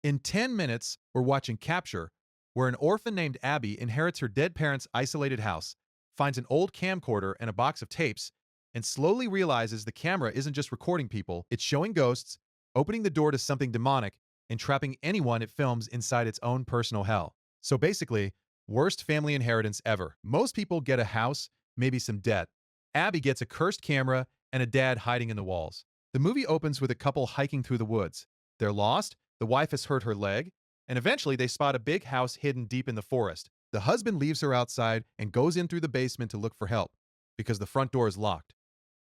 In 10 minutes, we're watching Capture, where an orphan named Abby inherits her dead parents' isolated house, finds an old camcorder and a box of tapes, and slowly realizes the camera isn't just recording people, it's showing ghosts, opening the door to something demonic, and trapping anyone it films inside its own personal hell. So basically, worst family inheritance ever. Most people get a house, maybe some debt. Abby gets a cursed camera and a dad hiding in the walls. The movie opens with a couple hiking through the woods. They're lost, the wife has hurt her leg, and eventually they spot a big house hidden deep in the forest. The husband leaves her outside and goes in through the basement to look for help because the front door is locked.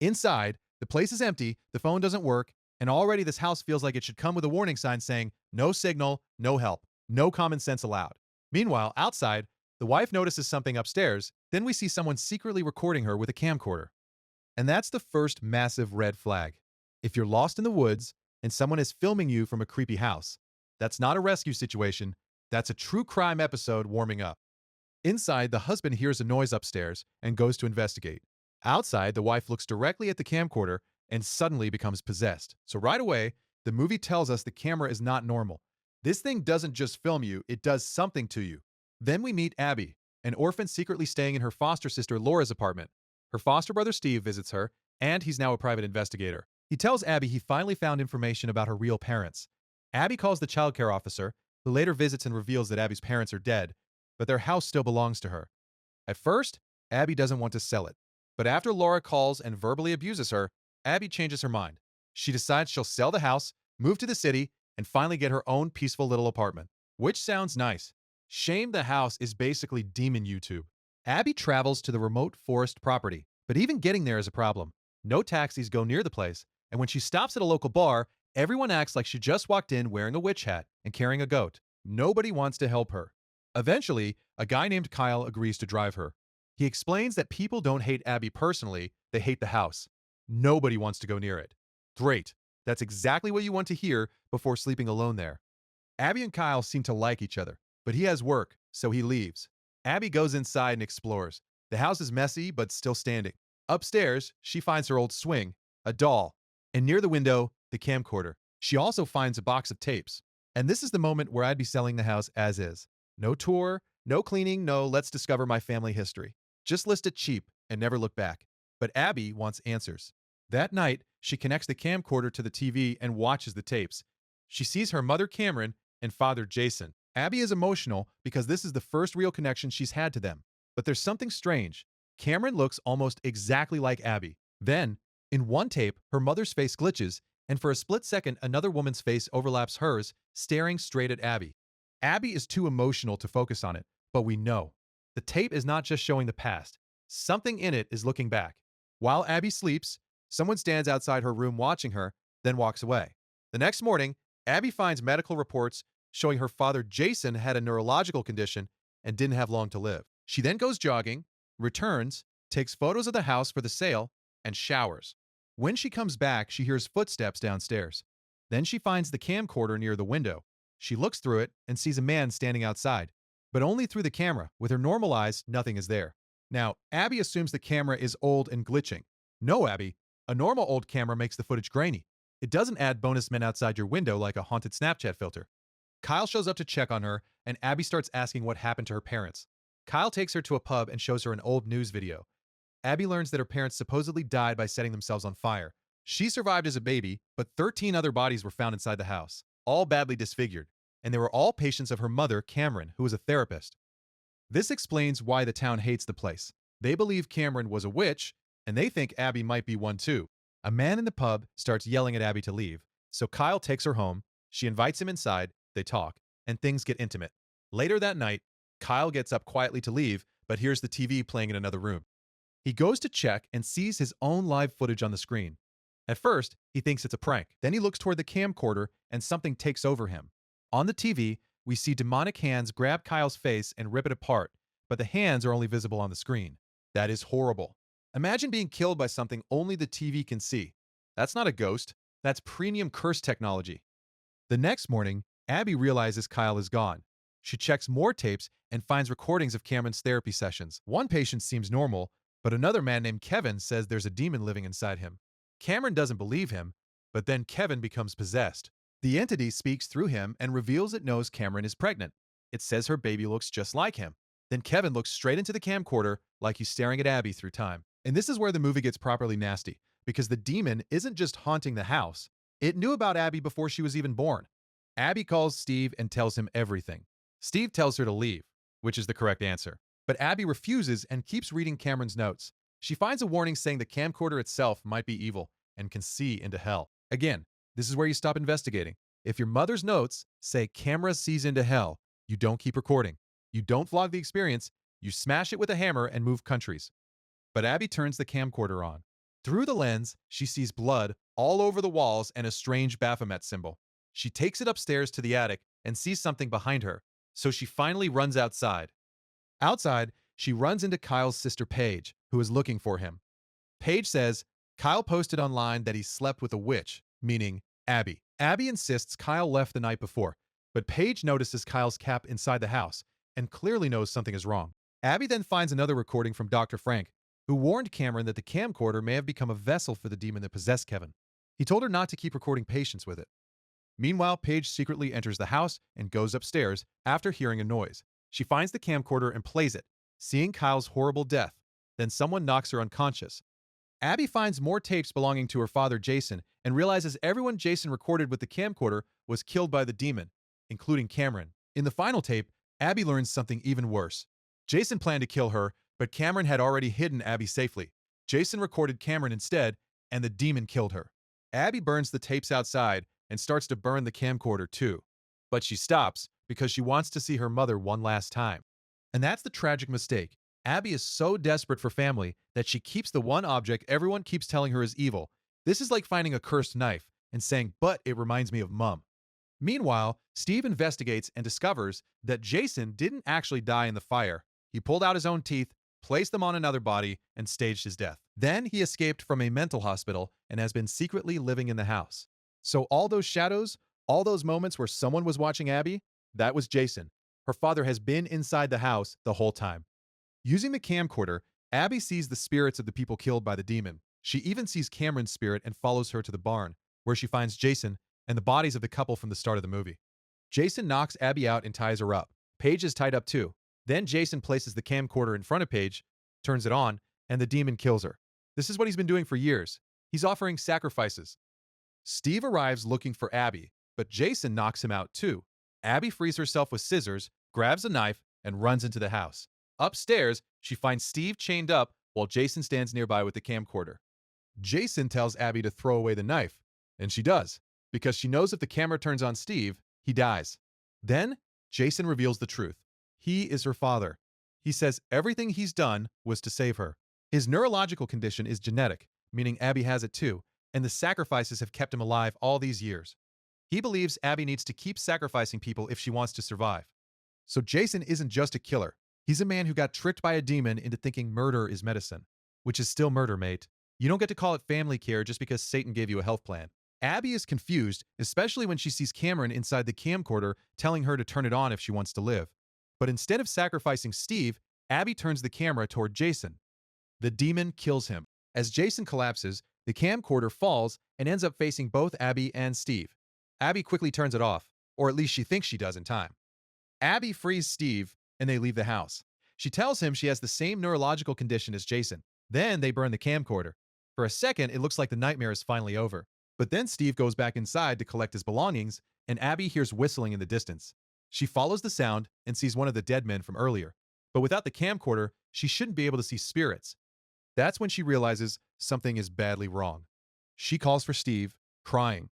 Inside, the place is empty, the phone doesn't work, and already this house feels like it should come with a warning sign saying, "No signal, no help, no common sense allowed." Meanwhile, outside, the wife notices something upstairs, then we see someone secretly recording her with a camcorder. And that's the first massive red flag. If you're lost in the woods and someone is filming you from a creepy house, that's not a rescue situation, that's a true crime episode warming up. Inside, the husband hears a noise upstairs and goes to investigate. Outside, the wife looks directly at the camcorder and suddenly becomes possessed. So right away, the movie tells us the camera is not normal. This thing doesn't just film you, it does something to you. Then we meet Abby, an orphan secretly staying in her foster sister Laura's apartment. Her foster brother Steve visits her, and he's now a private investigator. He tells Abby he finally found information about her real parents. Abby calls the childcare officer, who later visits and reveals that Abby's parents are dead, but their house still belongs to her. At first, Abby doesn't want to sell it. But after Laura calls and verbally abuses her, Abby changes her mind. She decides she'll sell the house, move to the city, and finally get her own peaceful little apartment. Which sounds nice. Shame the house is basically demon YouTube. Abby travels to the remote forest property, but even getting there is a problem. No taxis go near the place, and when she stops at a local bar, everyone acts like she just walked in wearing a witch hat and carrying a goat. Nobody wants to help her. Eventually, a guy named Kyle agrees to drive her. He explains that people don't hate Abby personally, they hate the house. Nobody wants to go near it. Great. That's exactly what you want to hear before sleeping alone there. Abby and Kyle seem to like each other, but he has work, so he leaves. Abby goes inside and explores. The house is messy, but still standing. Upstairs, she finds her old swing, a doll, and near the window, the camcorder. She also finds a box of tapes. And this is the moment where I'd be selling the house as is. No tour, no cleaning, no let's discover my family history. Just list it cheap and never look back. But Abby wants answers. That night, she connects the camcorder to the TV and watches the tapes. She sees her mother Cameron and father Jason. Abby is emotional because this is the first real connection she's had to them. But there's something strange. Cameron looks almost exactly like Abby. Then, in one tape, her mother's face glitches, and for a split second, another woman's face overlaps hers, staring straight at Abby. Abby is too emotional to focus on it, but we know. The tape is not just showing the past. Something in it is looking back. While Abby sleeps, someone stands outside her room watching her, then walks away. The next morning, Abby finds medical reports showing her father Jason had a neurological condition and didn't have long to live. She then goes jogging, returns, takes photos of the house for the sale, and showers. When she comes back, she hears footsteps downstairs. Then she finds the camcorder near the window. She looks through it and sees a man standing outside, but only through the camera. With her normal eyes, nothing is there. Now, Abby assumes the camera is old and glitching. No, Abby. A normal old camera makes the footage grainy. It doesn't add bonus men outside your window like a haunted Snapchat filter. Kyle shows up to check on her, and Abby starts asking what happened to her parents. Kyle takes her to a pub and shows her an old news video. Abby learns that her parents supposedly died by setting themselves on fire. She survived as a baby, but 13 other bodies were found inside the house, all badly disfigured, and they were all patients of her mother, Cameron, who was a therapist. This explains why the town hates the place. They believe Cameron was a witch, and they think Abby might be one too. A man in the pub starts yelling at Abby to leave, so Kyle takes her home. She invites him inside, they talk, and things get intimate. Later that night, Kyle gets up quietly to leave, but hears the TV playing in another room. He goes to check and sees his own live footage on the screen. At first, he thinks it's a prank. Then he looks toward the camcorder and something takes over him. On the TV, we see demonic hands grab Kyle's face and rip it apart, but the hands are only visible on the screen. That is horrible. Imagine being killed by something only the TV can see. That's not a ghost. That's premium curse technology. The next morning, Abby realizes Kyle is gone. She checks more tapes and finds recordings of Cameron's therapy sessions. One patient seems normal, but another man named Kevin says there's a demon living inside him. Cameron doesn't believe him, but then Kevin becomes possessed. The entity speaks through him and reveals it knows Cameron is pregnant. It says her baby looks just like him. Then Kevin looks straight into the camcorder like he's staring at Abby through time. And this is where the movie gets properly nasty, because the demon isn't just haunting the house. It knew about Abby before she was even born. Abby calls Steve and tells him everything. Steve tells her to leave, which is the correct answer. But Abby refuses and keeps reading Cameron's notes. She finds a warning saying the camcorder itself might be evil and can see into hell. Again, this is where you stop investigating. If your mother's notes say camera sees into hell, you don't keep recording. You don't vlog the experience. You smash it with a hammer and move countries. But Abby turns the camcorder on. Through the lens, she sees blood all over the walls and a strange Baphomet symbol. She takes it upstairs to the attic and sees something behind her, so she finally runs outside. Outside, she runs into Kyle's sister Paige, who is looking for him. Paige says Kyle posted online that he slept with a witch, meaning Abby. Abby insists Kyle left the night before, but Paige notices Kyle's cap inside the house and clearly knows something is wrong. Abby then finds another recording from Dr. Frank, who warned Cameron that the camcorder may have become a vessel for the demon that possessed Kevin. He told her not to keep recording patients with it. Meanwhile, Paige secretly enters the house and goes upstairs after hearing a noise. She finds the camcorder and plays it, seeing Kyle's horrible death. Then someone knocks her unconscious. Abby finds more tapes belonging to her father, Jason, and realizes everyone Jason recorded with the camcorder was killed by the demon, including Cameron. In the final tape, Abby learns something even worse. Jason planned to kill her, but Cameron had already hidden Abby safely. Jason recorded Cameron instead, and the demon killed her. Abby burns the tapes outside and starts to burn the camcorder too. But she stops because she wants to see her mother one last time. And that's the tragic mistake. Abby is so desperate for family that she keeps the one object everyone keeps telling her is evil. This is like finding a cursed knife and saying, but it reminds me of Mom. Meanwhile, Steve investigates and discovers that Jason didn't actually die in the fire. He pulled out his own teeth, placed them on another body, and staged his death. Then he escaped from a mental hospital and has been secretly living in the house. So all those shadows, all those moments where someone was watching Abby, that was Jason. Her father has been inside the house the whole time. Using the camcorder, Abby sees the spirits of the people killed by the demon. She even sees Cameron's spirit and follows her to the barn, where she finds Jason and the bodies of the couple from the start of the movie. Jason knocks Abby out and ties her up. Paige is tied up too. Then Jason places the camcorder in front of Paige, turns it on, and the demon kills her. This is what he's been doing for years. He's offering sacrifices. Steve arrives looking for Abby, but Jason knocks him out too. Abby frees herself with scissors, grabs a knife, and runs into the house. Upstairs, she finds Steve chained up while Jason stands nearby with the camcorder. Jason tells Abby to throw away the knife, and she does, because she knows if the camera turns on Steve, he dies. Then, Jason reveals the truth. He is her father. He says everything he's done was to save her. His neurological condition is genetic, meaning Abby has it too, and the sacrifices have kept him alive all these years. He believes Abby needs to keep sacrificing people if she wants to survive. So Jason isn't just a killer. He's a man who got tricked by a demon into thinking murder is medicine, which is still murder, mate. You don't get to call it family care just because Satan gave you a health plan. Abby is confused, especially when she sees Cameron inside the camcorder telling her to turn it on if she wants to live. But instead of sacrificing Steve, Abby turns the camera toward Jason. The demon kills him. As Jason collapses, the camcorder falls and ends up facing both Abby and Steve. Abby quickly turns it off, or at least she thinks she does in time. Abby frees Steve, and they leave the house. She tells him she has the same neurological condition as Jason. Then they burn the camcorder. For a second, it looks like the nightmare is finally over. But then Steve goes back inside to collect his belongings, and Abby hears whistling in the distance. She follows the sound and sees one of the dead men from earlier. But without the camcorder, she shouldn't be able to see spirits. That's when she realizes something is badly wrong. She calls for Steve, crying.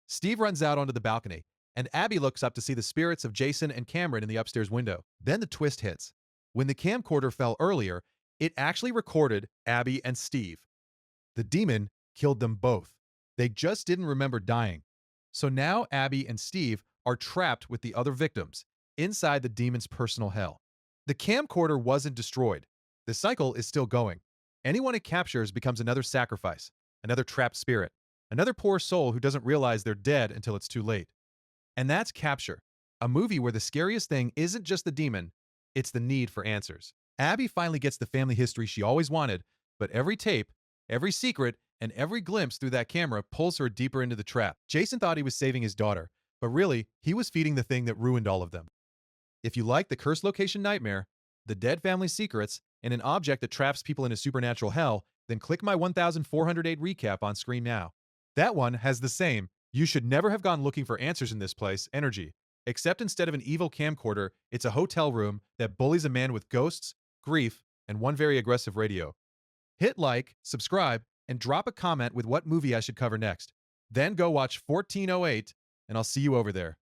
Steve runs out onto the balcony, and Abby looks up to see the spirits of Jason and Cameron in the upstairs window. Then the twist hits. When the camcorder fell earlier, it actually recorded Abby and Steve. The demon killed them both. They just didn't remember dying. So now Abby and Steve are trapped with the other victims inside the demon's personal hell. The camcorder wasn't destroyed. The cycle is still going. Anyone it captures becomes another sacrifice, another trapped spirit, another poor soul who doesn't realize they're dead until it's too late. And that's Capture, a movie where the scariest thing isn't just the demon, it's the need for answers. Abby finally gets the family history she always wanted, but every tape, every secret, and every glimpse through that camera pulls her deeper into the trap. Jason thought he was saving his daughter, But really, he was feeding the thing that ruined all of them. If you like the Cursed Location Nightmare, the Dead Family Secrets, and an object that traps people in a supernatural hell, then click my 1408 recap on screen now. That one has the same, you should never have gone looking for answers in this place, energy. Except instead of an evil camcorder, it's a hotel room that bullies a man with ghosts, grief, and one very aggressive radio. Hit like, subscribe, and drop a comment with what movie I should cover next. Then go watch 1408, and I'll see you over there.